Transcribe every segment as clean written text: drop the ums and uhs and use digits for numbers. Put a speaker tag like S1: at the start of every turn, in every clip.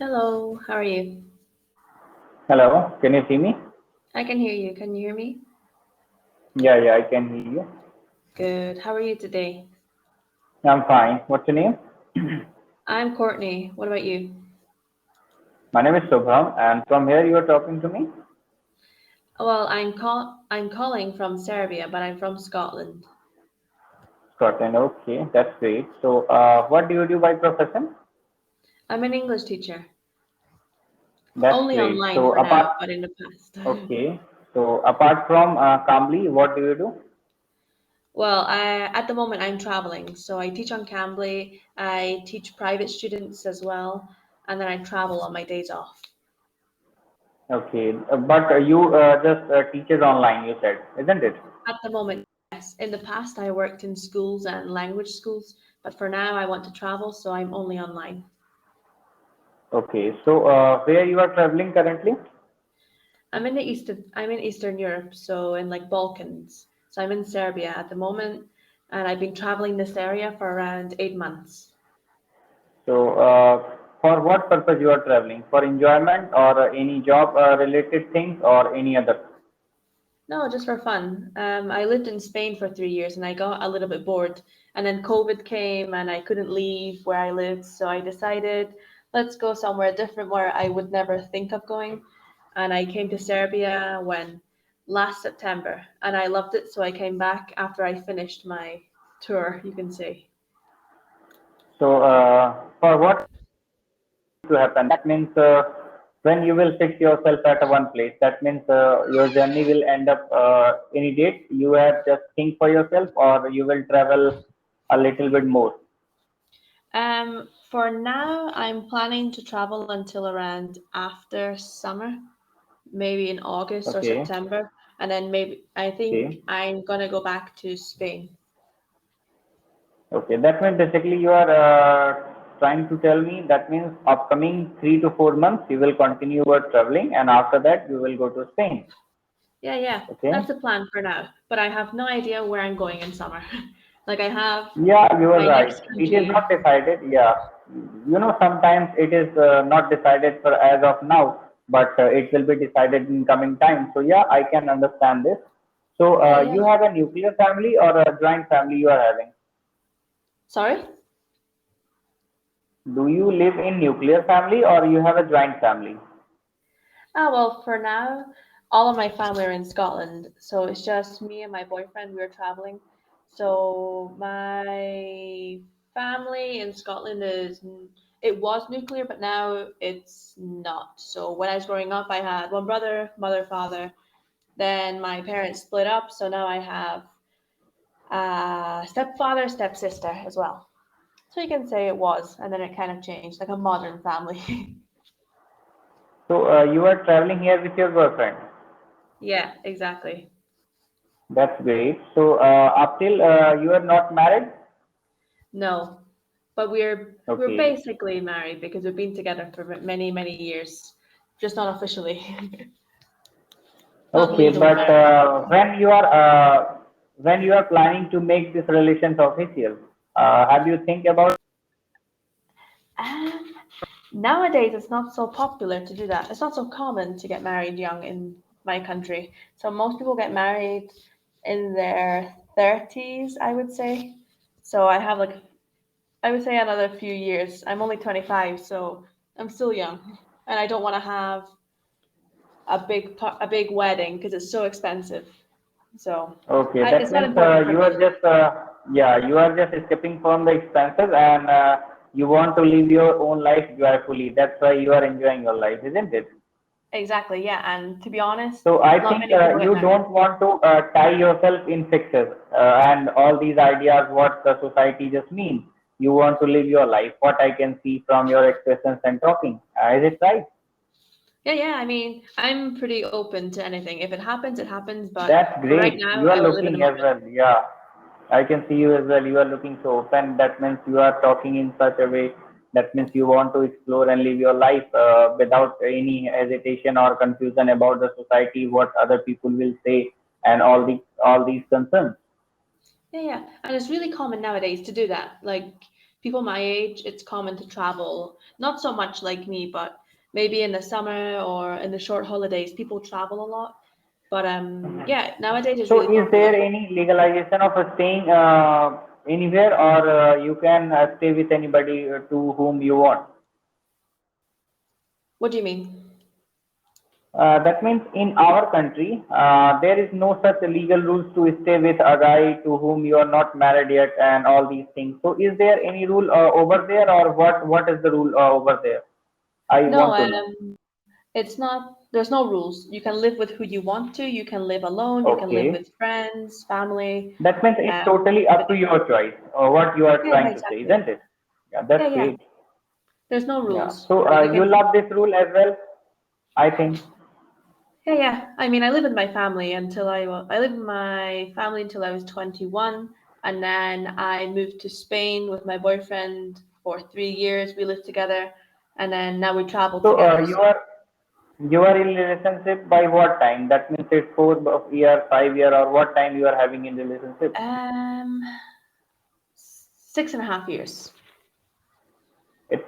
S1: Hello, how are you?
S2: Hello, can you see me?
S1: I can hear you. Can you hear me?
S2: Yeah, I can hear you.
S1: Good. How are you today?
S2: I'm fine. What's your name?
S1: I'm Courtney. What about you?
S2: My name is Shubham, and from here you are talking to me?
S1: Well, I'm calling from Serbia, but I'm from Scotland.
S2: Scotland. Okay, that's great. So, what do you do by profession?
S1: I'm an English teacher.
S2: That's
S1: Only
S2: great.
S1: online
S2: So,
S1: for now, but in the past.
S2: okay. So, apart from Cambly, what do you do?
S1: Well, at the moment I'm traveling, so I teach on Cambly. I teach private students as well, and then I travel on my days off.
S2: Okay, but you just teaches online, you said, isn't it?
S1: At the moment, yes. In the past, I worked in schools and language schools, but for now, I want to travel, so I'm only online.
S2: Okay, so where you are traveling currently?
S1: I'm in Eastern Europe, so in like Balkans. So I'm in Serbia at the moment, and I've been traveling this area for around 8 months.
S2: So, for what purpose you are traveling? For enjoyment or any job related things or any other?
S1: No, just for fun. I lived in Spain for 3 years, and I got a little bit bored. And then COVID came, and I couldn't leave where I lived, so I decided let's go somewhere different where I would never think of going. And I came to Serbia when last September, and I loved it. So I came back after I finished my tour, you can say.
S2: So, for what to happen, that means when you will fix yourself at one place, that means your journey will end up any date. You have just think for yourself, or you will travel a little bit more.
S1: For now, I'm planning to travel until around after summer, maybe in August or
S2: Okay,
S1: September, and then maybe I
S2: okay,
S1: think I'm gonna go back to Spain.
S2: okay. That means basically you are trying to tell me that means upcoming 3 to 4 months you will continue your traveling, and after that you will go to Spain.
S1: Yeah,
S2: Okay.
S1: that's the plan for now. But I have no idea where I'm going in summer. Like I have
S2: Yeah, you are
S1: my
S2: right.
S1: next
S2: It is not
S1: country.
S2: decided. Yeah, sometimes it is not decided for as of now, but it will be decided in coming time. So yeah, I can understand this. So
S1: Yeah.
S2: you have a nuclear family or a joint family you are having?
S1: Sorry?
S2: Do you live in nuclear family or you have a joint family?
S1: Ah, well, for now, all of my family are in Scotland, so it's just me and my boyfriend. We're traveling. So my family in Scotland it was nuclear, but now it's not. So when I was growing up, I had one brother, mother, father. Then my parents split up, so now I have a stepfather, stepsister as well. So you can say it was, and then it kind of changed, like a modern family.
S2: So you are traveling here with your girlfriend.
S1: Yeah, exactly.
S2: That's great. So up till you are not married?
S1: No, but we're
S2: Okay.
S1: basically married because we've been together for many years, just not officially, not
S2: Okay,
S1: legally
S2: but
S1: married.
S2: when you are planning to make this relations official, have you think about?
S1: Um, Nowadays, it's not so popular to do that. It's not so common to get married young in my country. So most people get married in their 30s, I would say. So I have like I would say another few years. I'm only 25, so I'm still young, and I don't want to have a big wedding because it's so expensive. So
S2: Okay, that
S1: it's not
S2: means
S1: important for
S2: you are
S1: me.
S2: just yeah, you are just escaping from the expenses and you want to live your own life joyfully. That's why you are enjoying your life, isn't it?
S1: Exactly, yeah. And to be honest,
S2: So I
S1: not
S2: think
S1: many people get
S2: you
S1: married.
S2: don't want to tie yourself in fixes and all these ideas what the society just means. You want to live your life. What I can see from your expressions and talking, is it right?
S1: Yeah. I mean, I'm pretty open to anything. If it happens, it happens. But
S2: That's
S1: for right
S2: great.
S1: now,
S2: You are
S1: I will live in the
S2: looking as
S1: moment.
S2: well. Yeah, I can see you as well. You are looking so open. That means you are talking in such a way. That means you want to explore and live your life without any hesitation or confusion about the society, what other people will say, and all these concerns.
S1: Yeah. And it's really common nowadays to do that. Like people my age, it's common to travel. Not so much like me, but maybe in the summer or in the short holidays, people travel a lot. But yeah, nowadays it's
S2: So,
S1: really
S2: is there
S1: popular.
S2: any legalization of staying anywhere, or you can stay with anybody to whom you want?
S1: What do you mean?
S2: That means in our country, there is no such legal rules to stay with a guy to whom you are not married yet, and all these things. So, is there any rule over there, or what is the rule over there? I
S1: No,
S2: want to know.
S1: it's not. There's no rules. You can live with who you want to. You can live alone. You can live
S2: Okay,
S1: with friends, family.
S2: that means it's totally up to
S1: Everything.
S2: your choice, or what you are
S1: Yeah, yeah,
S2: trying to say,
S1: exactly.
S2: isn't it? Yeah,
S1: Yeah,
S2: that's
S1: yeah.
S2: great.
S1: There's no
S2: Yeah.
S1: rules.
S2: So,
S1: Like you
S2: you
S1: can.
S2: love this rule as well, I think.
S1: Yeah, yeah. I mean, I live with my family until I lived with my family until I was 21, and then I moved to Spain with my boyfriend for 3 years. We lived together, and then now we travel
S2: So,
S1: together.
S2: you are in relationship by what time? That means it's 4 year, 5 year, or what time you are having in relationship?
S1: Um, 6.5 years.
S2: It's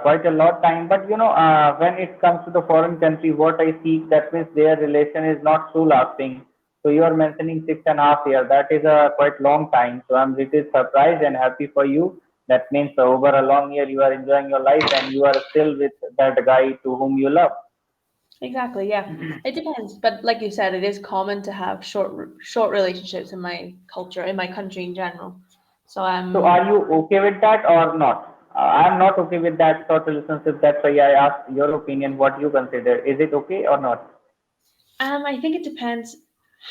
S2: quite a lot time, but when it comes to the foreign country, what I see that means their relation is not so lasting. So you are mentioning 6.5 years. That is a quite long time. So I'm little surprised and happy for you. That means over a long year you are enjoying your life and you are still with that guy to whom you love.
S1: Exactly, yeah. It depends, but like you said, it is common to have short relationships in my culture, in my country in general. So
S2: So are you okay with that or not? I'm not okay with that sort of relationship. That's why I asked your opinion. What you consider? Is it okay or not?
S1: I think it depends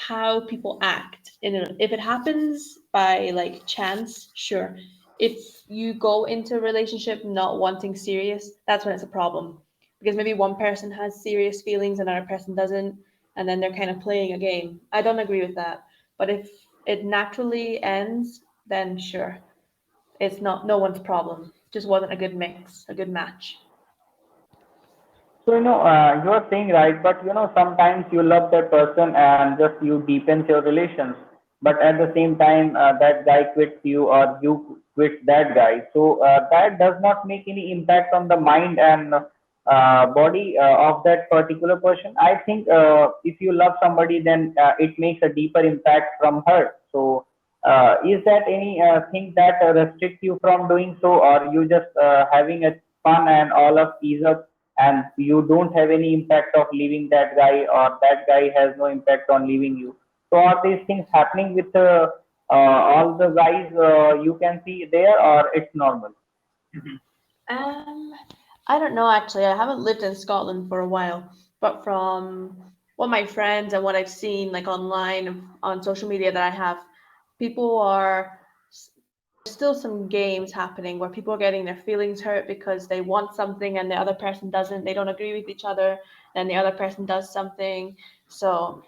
S1: how people act. If it happens by like chance, sure. If you go into a relationship not wanting serious, that's when it's a problem. Because maybe one person has serious feelings, another person doesn't, and then they're kind of playing a game. I don't agree with that. But if it naturally ends, then sure. It's not no one's problem. Just wasn't a good mix, a good match.
S2: So you are saying right, but sometimes you love that person and just you deepens your relations, but at the same time that guy quits you or you quit that guy. So that does not make any impact on the mind and body of that particular person. I think if you love somebody, then it makes a deeper impact from her. So is that any thing that restricts you from doing so, or you just having a fun and all of ease up, and you don't have any impact of leaving that guy, or that guy has no impact on leaving you? So are these things happening with all the guys you can see there, or it's normal?
S1: Um, I don't know actually. I haven't lived in Scotland for a while, but from what my friends and what I've seen like online on social media that I have, people are there's still some games happening where people are getting their feelings hurt because they want something and the other person doesn't. They don't agree with each other, then the other person does something. So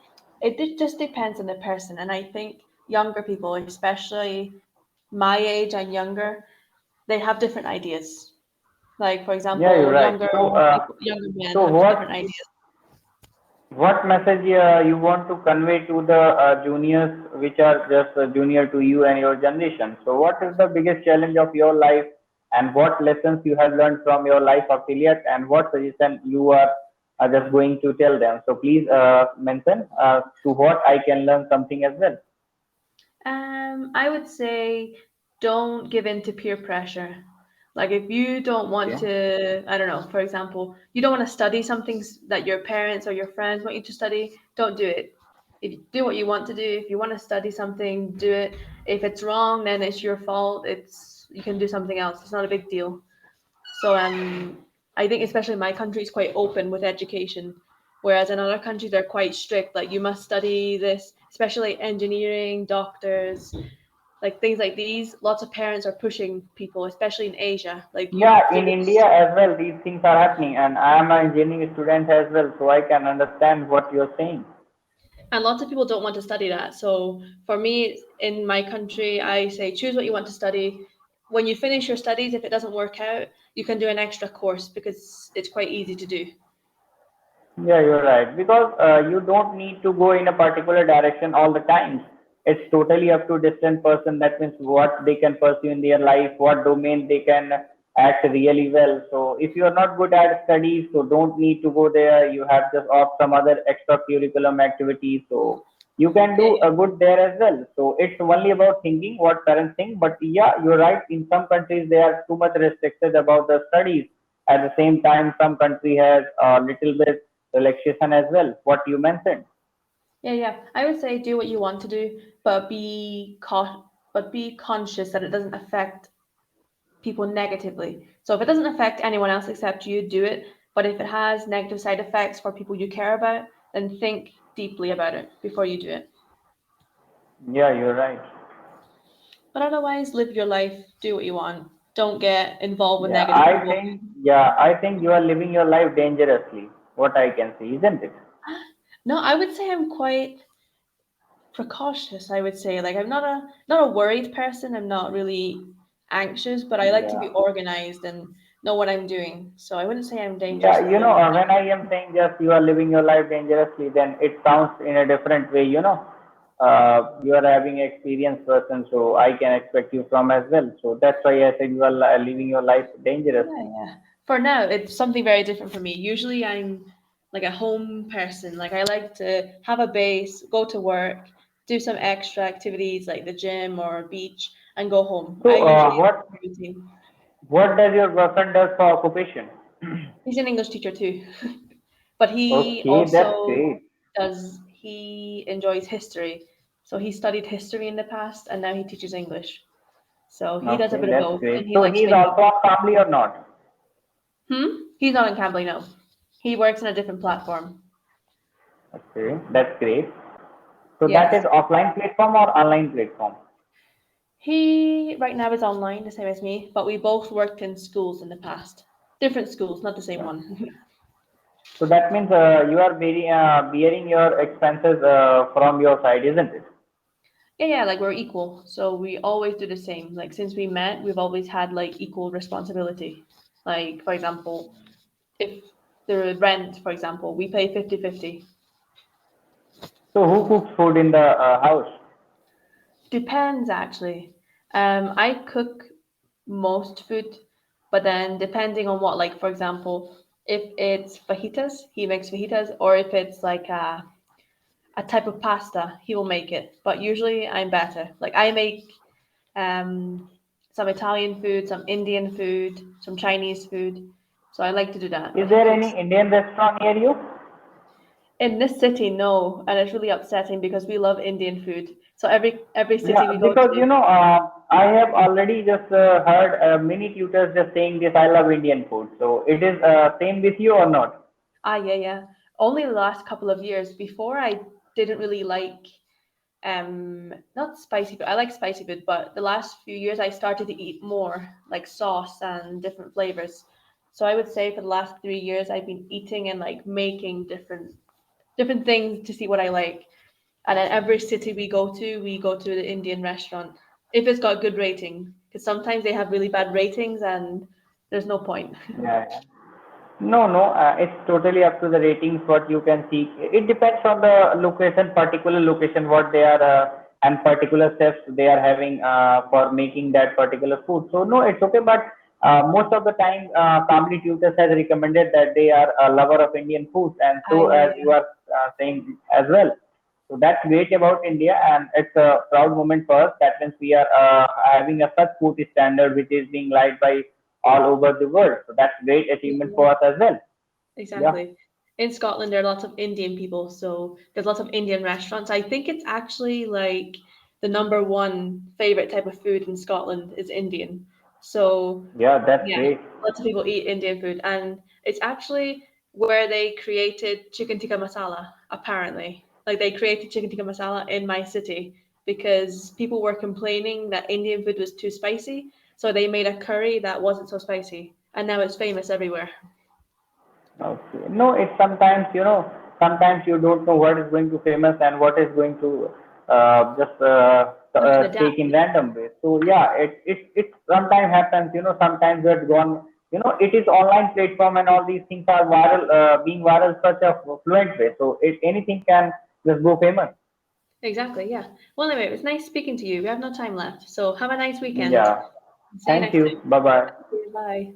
S1: just depends on the person, and I think younger people, especially my age and younger, they have different ideas. Like for
S2: Yeah, you're
S1: example,
S2: right. So
S1: younger men
S2: so
S1: have different
S2: what
S1: ideas.
S2: what message you want to convey to the juniors which are just junior to you and your generation? So, what is the biggest challenge of your life, and what lessons you have learned from your life affiliate, and what suggestion you are just going to tell them? So, please mention to what I can learn something as well.
S1: I would say don't give in to peer pressure. Like if you don't want
S2: Okay.
S1: to, I don't know, for example, you don't want to study something that your parents or your friends want you to study, don't do it. If you do what you want to do, if you want to study something, do it. If it's wrong, then it's your fault. It's you can do something else. It's not a big deal. So I think especially my country is quite open with education, whereas in other countries they're quite strict. Like you must study this, especially engineering, doctors, like things like these. Lots of parents are pushing people, especially in Asia. Like you
S2: Yeah,
S1: have to do
S2: in India
S1: this,
S2: as well, these things are happening, and I am an engineering student as well, so I can understand what you're saying.
S1: and lots of people don't want to study that. So for me, in my country, I say choose what you want to study. When you finish your studies, if it doesn't work out, you can do an extra course because it's quite easy to do.
S2: Yeah, you're right. Because you don't need to go in a particular direction all the time. it's totally up to distant person. That means what they can pursue in their life, what domain they can act really well. So if you are not good at studies, so don't need to go there. You have just opt some other extra curriculum activities. So you can
S1: Yeah,
S2: do a good there as well. So it's only about thinking what parents think. But yeah, you're right. In some countries, they are too much restricted about the studies. At the same time, some country has a little bit relaxation as well. What you mentioned.
S1: yeah. I would say do what you want to do, but be conscious that it doesn't affect people negatively. So if it doesn't affect anyone else except you, do it. But if it has negative side effects for people you care about, then think deeply about it before you do it.
S2: Yeah, you're right.
S1: But otherwise, live your life, do what you want. Don't get involved with
S2: Yeah,
S1: negative people.
S2: I think you are living your life dangerously. What I can see, isn't it?
S1: No, I would say I'm quite precautious. I would say like I'm not a worried person. I'm not really anxious, but I like to be
S2: Yeah.
S1: organized and know what I'm doing. So I wouldn't say I'm
S2: Yeah,
S1: dangerously living my
S2: when I am saying just you are living your life dangerously, then it sounds in a different way, you are having experienced person, so I can expect you from as well. So that's why I said you are living your life
S1: Yeah,
S2: dangerously.
S1: yeah. For now, it's something very different for me. Usually, I'm like a home person. Like I like to have a base, go to work, do some extra activities like the gym or beach, and go home. I
S2: So,
S1: usually have a routine.
S2: what does your boyfriend does for occupation?
S1: He's an English teacher too, but he
S2: Okay, that's
S1: also
S2: great.
S1: he enjoys history. So he studied history in the past, and now he teaches English. So he does a
S2: Okay,
S1: bit of
S2: that's
S1: both, and
S2: great.
S1: he
S2: So
S1: likes
S2: he is
S1: family.
S2: also on family or not?
S1: He's not in Cambly, no. He works on a different platform.
S2: Okay, that's great. So that
S1: Yes.
S2: is offline platform or online platform?
S1: He right now is online, the same as me, but we both worked in schools in the past. Different schools, not the same
S2: Yeah.
S1: one.
S2: So that means you are bearing your expenses from your side, isn't it?
S1: Yeah, like we're equal. So we always do the same. Like since we met, we've always had like equal responsibility. Like for example, if the rent, for example, we pay 50-50.
S2: So who cooks food in the house?
S1: Depends actually. I cook most food, but then depending on what, like for example, if it's fajitas, he makes fajitas, or if it's like a type of pasta, he will make it. But usually I'm better. Like I make um, some Italian food, some Indian food, some Chinese food. So I like to do that.
S2: Is
S1: But he
S2: there any
S1: cooks.
S2: Indian restaurant near you?
S1: In this city, no, and it's really upsetting because we love Indian food. So every city
S2: Yeah,
S1: we go
S2: because
S1: to,
S2: I have already just heard many tutors just saying this. I love Indian food. So it is same with you or not?
S1: yeah. Only the last couple of years. Before I didn't really like not spicy food. I like spicy food, but the last few years I started to eat more like sauce and different flavors. So I would say for the last 3 years I've been eating and like making different things to see what I like. And then every city we go to the Indian restaurant if it's got good rating. Because sometimes they have really bad ratings and there's no point.
S2: Yeah. Yeah. No, no, it's totally up to the ratings what you can see. It depends on the location, particular location, what they are and particular steps they are having for making that particular food. So no, it's okay. But most of the time, family tutors has recommended that they are a lover of Indian food, and
S1: Ah,
S2: so
S1: yeah,
S2: as you
S1: yeah.
S2: are saying as well. So that's great about India, and it's a proud moment for us. That means we are having a such food standard which is being liked by all over the world. So that's great
S1: Yeah,
S2: achievement for
S1: yeah.
S2: us as well. Yeah,
S1: Exactly. In Scotland, there are lots of Indian people, so there's lots of Indian restaurants. I think it's actually like the number one favorite type of food in Scotland is Indian. So,
S2: yeah, that's
S1: yeah,
S2: great.
S1: lots of people eat Indian food, and it's actually where they created chicken tikka masala, apparently. Like they created chicken tikka masala in my city because people were complaining that Indian food was too spicy, so they made a curry that wasn't so spicy, and now it's famous everywhere.
S2: Okay. No, it's sometimes, sometimes you don't know what is going to famous and what is going to just
S1: You have to adapt.
S2: take in random way. So yeah, it sometimes happens, sometimes it's gone, it is online platform and all these things are viral, being viral such a fluent way. So anything can just go famous.
S1: Exactly, yeah. Well, anyway, it was nice speaking to you. We have no time left, so have a nice weekend.
S2: Yeah.
S1: See you
S2: Thank
S1: next
S2: you.
S1: time.
S2: Bye bye.
S1: Bye.